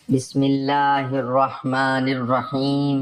بسم اللہ الرحمن الرحیم۔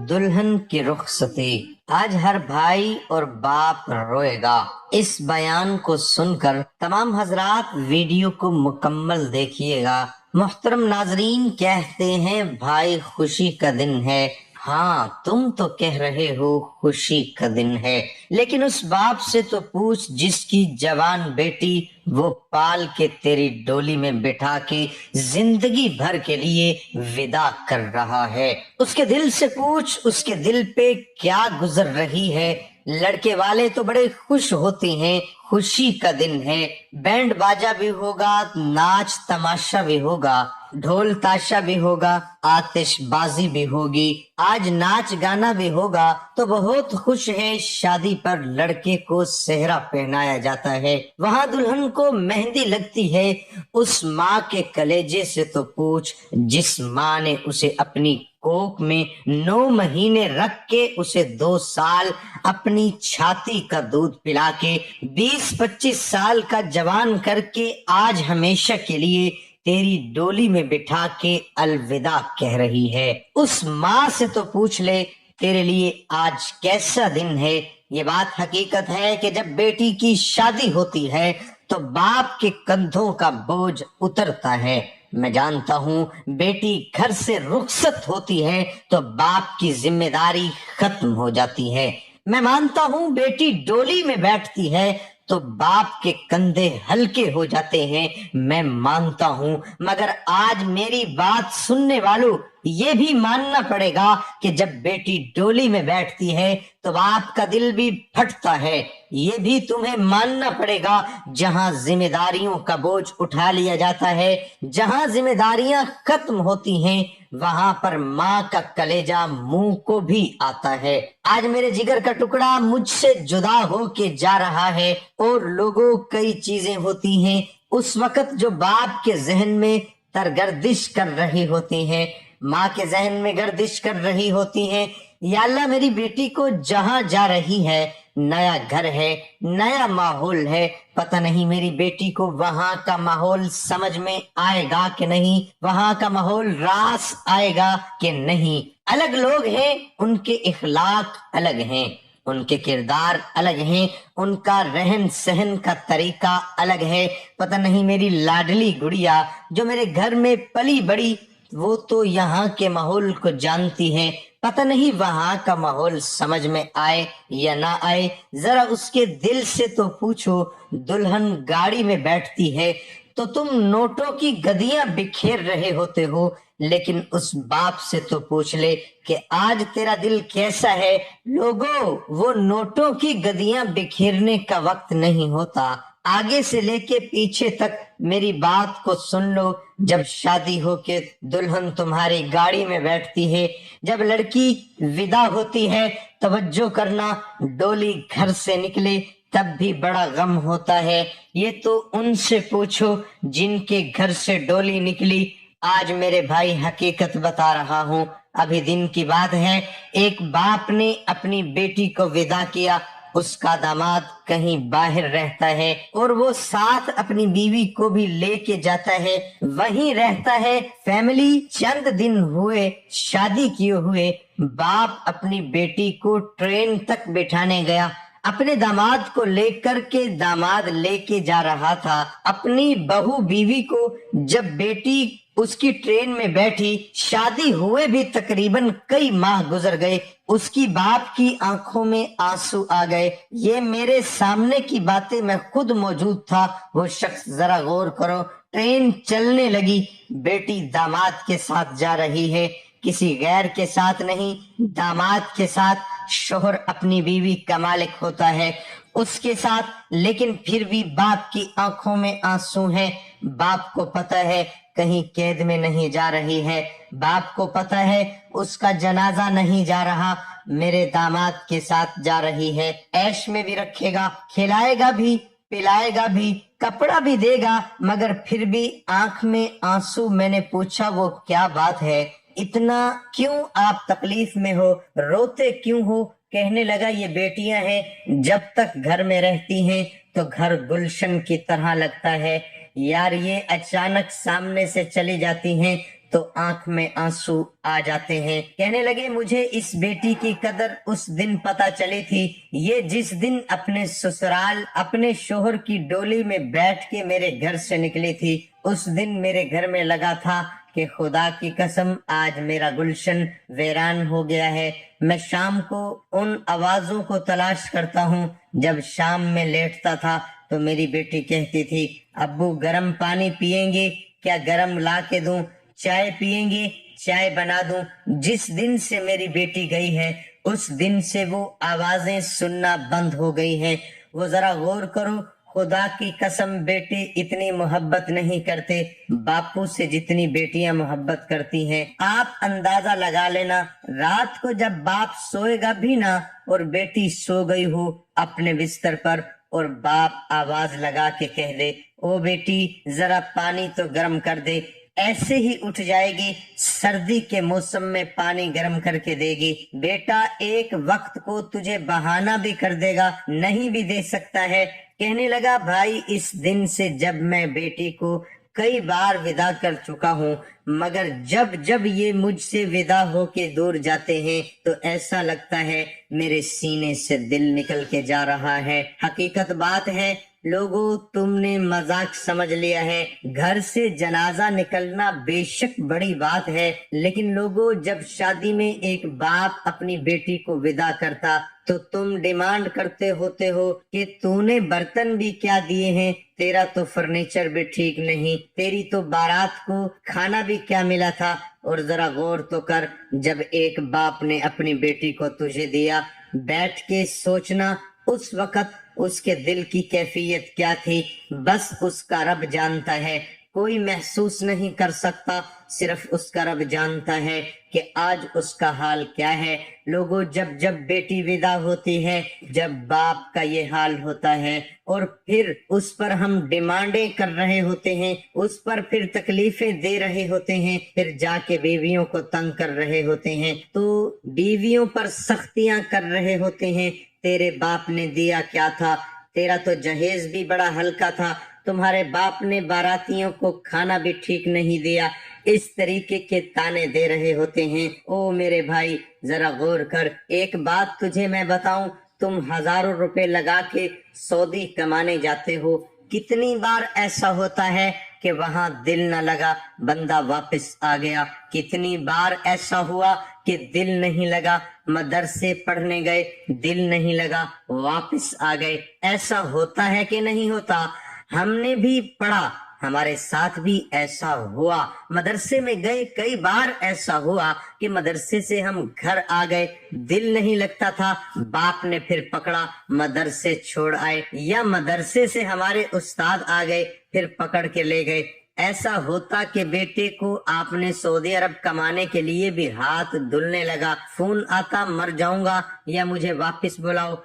دلہن کی رخصتی۔ آج ہر بھائی اور باپ روئے گا۔ اس بیان کو سن کر تمام حضرات ویڈیو کو مکمل دیکھیے گا۔ محترم ناظرین، کہتے ہیں بھائی خوشی کا دن ہے۔ ہاں، تم تو کہہ رہے ہو خوشی کا دن ہے، لیکن اس باپ سے تو پوچھ جس کی جوان بیٹی وہ پال کے تیری ڈولی میں بٹھا کے زندگی بھر کے لیے ودا کر رہا ہے۔ اس کے دل سے پوچھ اس کے دل پہ کیا گزر رہی ہے۔ لڑکے والے تو بڑے خوش ہوتے ہیں، خوشی کا دن ہے، بینڈ باجا بھی ہوگا، ناچ تماشا بھی ہوگا، ڈھول تاشا بھی ہوگا، آتش بازی بھی ہوگی، آج ناچ گانا بھی ہوگا۔ تو بہت خوش ہے، شادی پر لڑکے کو صحرا پہنایا جاتا ہے، وہاں دلہن کو مہندی لگتی ہے۔ اس ماں کے کلیجے سے تو پوچھ جس ماں نے اسے اپنی کوکھ میں 9 مہینے رکھ کے اسے 2 سال اپنی چھاتی کا دودھ پلا کے 20-25 سال کا جوان کر کے آج ہمیشہ کے لیے تیری ڈولی میں بٹھا کے الوداع کہہ رہی ہے۔ اس ماں سے تو پوچھ لے تیرے لیے آج کیسا دن ہے۔ یہ بات حقیقت ہے کہ جب بیٹی کی شادی ہوتی ہے تو باپ کے کندھوں کا بوجھ اترتا ہے۔ میں جانتا ہوں بیٹی گھر سے رخصت ہوتی ہے تو باپ کی ذمہ داری ختم ہو جاتی ہے۔ میں مانتا ہوں بیٹی ڈولی میں بیٹھتی ہے تو باپ کے کندھے ہلکے ہو جاتے ہیں، میں مانتا ہوں، مگر آج میری بات سننے والوں یہ بھی ماننا پڑے گا کہ جب بیٹی ڈولی میں بیٹھتی ہے تو باپ کا دل بھی پھٹتا ہے۔ یہ بھی تمہیں ماننا پڑے گا جہاں ذمہ داریوں کا بوجھ اٹھا لیا جاتا ہے، جہاں ذمہ داریاں ختم ہوتی ہیں، وہاں پر ماں کا کلیجہ منہ کو بھی آتا ہے۔ آج میرے جگر کا ٹکڑا مجھ سے جدا ہو کے جا رہا ہے اور لوگوں کئی چیزیں ہوتی ہیں اس وقت جو باپ کے ذہن میں ترگردش کر رہی ہوتی ہیں، ماں کے ذہن میں گردش کر رہی ہوتی ہیں۔ یا اللہ، میری بیٹی کو جہاں جا رہی ہے نیا گھر ہے، نیا ماحول ہے، پتہ نہیں میری بیٹی کو وہاں کا ماحول سمجھ میں آئے گا کہ نہیں، وہاں کا ماحول راس آئے گا کہ نہیں۔ الگ لوگ ہیں، ان کے اخلاق الگ ہیں، ان کے کردار الگ ہیں، ان کا رہن سہن کا طریقہ الگ ہے۔ پتہ نہیں میری لاڈلی گڑیا جو میرے گھر میں پلی بڑی وہ تو یہاں کے ماحول کو جانتی ہے، پتہ نہیں وہاں کا ماحول سمجھ میں آئے یا نہ آئے۔ ذرا اس کے دل سے تو پوچھو، دلہن گاڑی میں بیٹھتی ہے تو تم نوٹوں کی گدیاں بکھیر رہے ہوتے ہو، لیکن اس باپ سے تو پوچھ لے کہ آج تیرا دل کیسا ہے۔ لوگوں، وہ نوٹوں کی گدیاں بکھیرنے کا وقت نہیں ہوتا۔ آگے سے لے کے پیچھے تک میری بات کو سن لو۔ جب شادی ہو کے دلہن تمہاری گاڑی میں بیٹھتی ہے، جب لڑکی ودا ہوتی ہے، توجہ کرنا، ڈولی گھر سے نکلے تب بھی بڑا غم ہوتا ہے۔ یہ تو ان سے پوچھو جن کے گھر سے ڈولی نکلی۔ آج میرے بھائی حقیقت بتا رہا ہوں، ابھی دن کی بات ہے، ایک باپ نے اپنی بیٹی کو ودا کیا، اس کا داماد کہیں باہر رہتا ہے اور وہ ساتھ اپنی بیوی کو بھی لے کے جاتا ہے، وہیں رہتا ہے۔ فیملی چند دن ہوئے شادی کیے ہوئے، باپ اپنی بیٹی کو ٹرین تک بٹھانے گیا، اپنے داماد کو لے کر کے داماد لے کے جا رہا تھا اپنی بہو بیوی کو۔ جب بیٹی اس کی ٹرین میں بیٹھی، شادی ہوئے بھی تقریباً کئی ماہ گزر گئے، اس کی باپ کی آنکھوں میں آنسو آ گئے۔ یہ میرے سامنے کی باتیں، میں خود موجود تھا۔ وہ شخص، ذرا غور کرو، ٹرین چلنے لگی، بیٹی داماد کے ساتھ جا رہی ہے، کسی غیر کے ساتھ نہیں، داماد کے ساتھ۔ شوہر اپنی بیوی کا مالک ہوتا ہے، اس کے ساتھ، لیکن پھر بھی باپ کی آنکھوں میں آنسو ہیں۔ باپ کو پتہ ہے کہیں قید میں نہیں جا رہی ہے، باپ کو پتہ ہے اس کا جنازہ نہیں جا رہا، میرے داماد کے ساتھ جا رہی ہے۔ عیش میں بھی رکھے گا، کھلائے گا بھی، پلائے گا بھی، کپڑا بھی دے گا، مگر پھر بھی آنکھ میں آنسو۔ میں نے پوچھا وہ کیا بات ہے، اتنا کیوں آپ تکلیف میں ہو، روتے کیوں ہو؟ کہنے لگا یہ بیٹیاں ہیں، جب تک گھر میں رہتی ہیں تو گھر گلشن کی طرح لگتا ہے، یار یہ اچانک سامنے سے چلی جاتی ہیں تو آنکھ میں آنسو آ جاتے ہیں۔ کہنے لگے مجھے اس بیٹی کی قدر اس دن پتہ چلی تھی، یہ جس دن اپنے سسرال اپنے شوہر کی ڈولی میں بیٹھ کے میرے گھر سے نکلی تھی، اس دن میرے گھر میں لگا تھا کہ خدا کی قسم آج میرا گلشن ویران ہو گیا ہے۔ میں شام کو ان آوازوں کو تلاش کرتا ہوں۔ جب شام میں لیٹتا تھا تو میری بیٹی کہتی تھی ابو گرم پانی پیئیں گے کیا؟ گرم لا کے دوں؟ چائے پیئیں گے؟ چائے بنا دوں؟ جس دن سے میری بیٹی گئی ہے اس دن سے وہ آوازیں سننا بند ہو گئی ہیں۔ وہ ذرا غور کرو، خدا کی قسم بیٹے اتنی محبت نہیں کرتے باپو سے جتنی بیٹیاں محبت کرتی ہیں۔ آپ اندازہ لگا لینا، رات کو جب باپ سوئے گا بھی نا اور بیٹی سو گئی ہو اپنے بستر پر اور باپ آواز لگا کے کہہ دے او بیٹی ذرا پانی تو گرم کر دے، ایسے ہی اٹھ جائے گی، سردی کے موسم میں پانی گرم کر کے دے گی۔ بیٹا ایک وقت کو تجھے بہانہ بھی کر دے گا، نہیں بھی دے سکتا ہے۔ کہنے لگا بھائی اس دن سے جب میں بیٹی کو کئی بار ودا کر چکا ہوں، مگر جب جب یہ مجھ سے ودا ہو کے دور جاتے ہیں تو ایسا لگتا ہے میرے سینے سے دل نکل کے جا رہا ہے۔ حقیقت بات ہے لوگوں، تم نے مذاق سمجھ لیا ہے، گھر سے جنازہ نکلنا بے شک بڑی بات ہے، لیکن لوگوں جب شادی میں ایک باپ اپنی بیٹی کو ودا کرتا تو تم ڈیمانڈ کرتے ہوتے ہو کہ تو نے برتن بھی کیا دیے ہیں، تیرا تو فرنیچر بھی ٹھیک نہیں، تیری تو بارات کو کھانا بھی کیا ملا تھا۔ اور ذرا غور تو کر، جب ایک باپ نے اپنی بیٹی کو تجھے دیا، بیٹھ کے سوچنا اس وقت اس کے دل کی کیفیت کیا تھی، بس اس کا رب جانتا ہے، کوئی محسوس نہیں کر سکتا، صرف اس کا رب جانتا ہے کہ آج اس کا حال کیا ہے۔ لوگوں جب جب بیٹی ودا ہوتی ہے، جب باپ کا یہ حال ہوتا ہے اور پھر اس پر ہم ڈیمانڈیں کر رہے ہوتے ہیں، اس پر پھر تکلیفیں دے رہے ہوتے ہیں، پھر جا کے بیویوں کو تنگ کر رہے ہوتے ہیں، تو بیویوں پر سختیاں کر رہے ہوتے ہیں۔ تیرے باپ نے دیا کیا تھا؟ تیرا تو جہیز بھی بڑا ہلکا تھا، تمہارے باپ نے باراتیوں کو کھانا بھی ٹھیک نہیں دیا، اس طریقے کے تانے دے رہے ہوتے ہیں۔ او میرے بھائی ذرا غور کر، ایک بات تجھے میں بتاؤں، تم ہزاروں روپے لگا کے سعودی کمانے جاتے ہو، کتنی بار ایسا ہوتا ہے کہ وہاں دل نہ لگا بندہ واپس آ گیا، کتنی بار ایسا ہوا کہ دل نہیں لگا مدرسے پڑھنے گئے، دل نہیں لگا واپس آ گئے۔ ایسا ہوتا ہے کہ نہیں ہوتا؟ ہم نے بھی پڑھا، ہمارے ساتھ بھی ایسا ہوا، مدرسے میں گئے، کئی بار ایسا ہوا کہ مدرسے سے ہم گھر آ گئے، دل نہیں لگتا تھا، باپ نے پھر پکڑا مدرسے چھوڑ آئے، یا مدرسے سے ہمارے استاد آ گئے پھر پکڑ کے لے گئے۔ ایسا ہوتا کہ بیٹے کو آپ نے سعودی عرب کمانے کے لیے بھی ہاتھ دھلنے لگا، فون آتا مر جاؤں گا یا مجھے واپس بلاؤ۔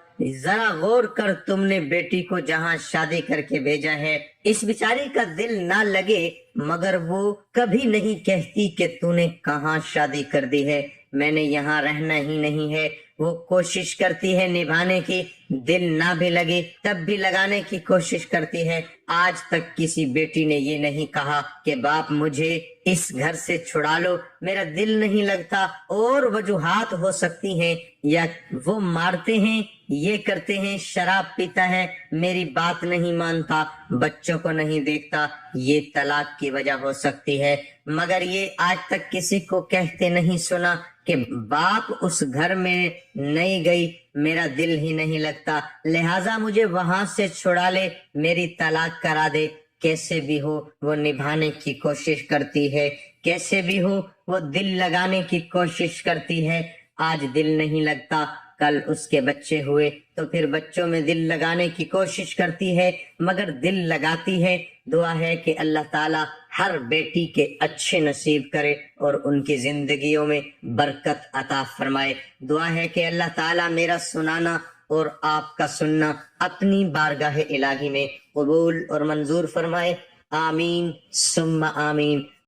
ذرا غور کر، تم نے بیٹی کو جہاں شادی کر کے بھیجا ہے، اس بیچاری کا دل نہ لگے مگر وہ کبھی نہیں کہتی کہ تو نے کہاں شادی کر دی ہے، میں نے یہاں رہنا ہی نہیں ہے۔ وہ کوشش کرتی ہے نبھانے کی، دل نہ بھی لگے تب بھی لگانے کی کوشش کرتی ہے۔ آج تک کسی بیٹی نے یہ نہیں کہا کہ باپ مجھے اس گھر سے چھڑا لو، میرا دل نہیں لگتا، اور وجوہات ہو سکتی ہیں، یا وہ مارتے ہیں، یہ کرتے ہیں، شراب پیتا ہے، میری بات نہیں مانتا، بچوں کو نہیں دیکھتا، یہ طلاق کی وجہ ہو سکتی ہے، مگر یہ آج تک کسی کو کہتے نہیں سنا کہ باپ اس گھر میں نہیں گئی، میرا دل ہی نہیں لگتا، لہٰذا مجھے وہاں سے چھڑا لے، میری طلاق کرا دے۔ کیسے بھی ہو وہ نبھانے کی کوشش کرتی ہے، کیسے بھی ہو وہ دل لگانے کی کوشش کرتی ہے۔ آج دل نہیں لگتا، کل اس کے بچے ہوئے تو پھر بچوں میں دل لگانے کی کوشش کرتی ہے، مگر دل لگاتی ہے۔ دعا ہے کہ اللہ تعالی ہر بیٹی کے اچھے نصیب کرے اور ان کی زندگیوں میں برکت عطا فرمائے۔ دعا ہے کہ اللہ تعالی میرا سنانا اور آپ کا سننا اپنی بارگاہ الہی میں قبول اور منظور فرمائے۔ آمین ثم آمین۔